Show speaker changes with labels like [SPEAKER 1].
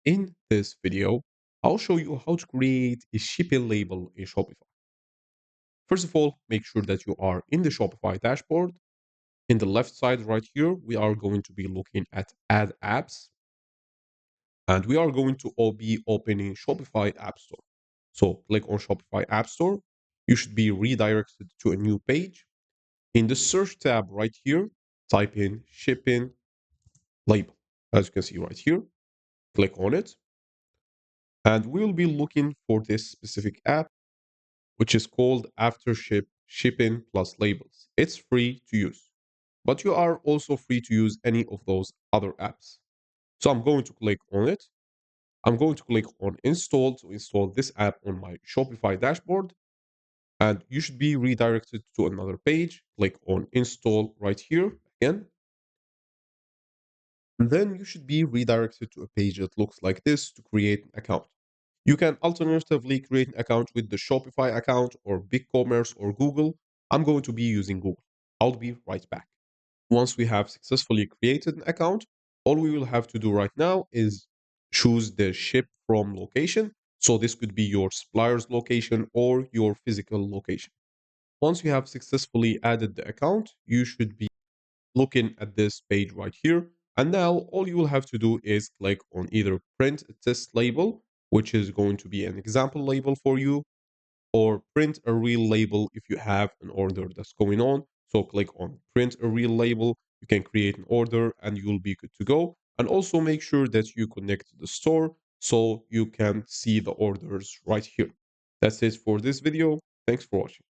[SPEAKER 1] In this video, I'll show you how to create a shipping label in Shopify. First of all, make sure that you are in the Shopify dashboard. In the left side right here, we are going to be looking at Add Apps, and we are going to all be opening Shopify App Store. So click on Shopify App Store. You should be redirected to a new page. In the search tab right here, type in shipping label. As you can see right here, click on it. And we'll be looking for this specific app, which is called Aftership Shipping Plus Labels. It's free to use, but you are also free to use any of those other apps. So I'm going to click on it. I'm going to click on install to install this app on my Shopify dashboard. And you should be redirected to another page. Click on install right here again. And then you should be redirected to a page that looks like this to create an account. You can alternatively create an account with the Shopify account or BigCommerce or Google. I'm going to be using Google. I'll be right back. Once we have successfully created an account, all we will have to do right now is choose the ship from location. So this could be your supplier's location or your physical location. Once you have successfully added the account, you should be looking at this page right here. And now all you will have to do is click on either print a test label, which is going to be an example label for you, or print a real label if you have an order that's going on. So click on print a real label. You can create an order and you'll be good to go. And also make sure that you connect to the store so you can see the orders right here. That's it for this video. Thanks for watching.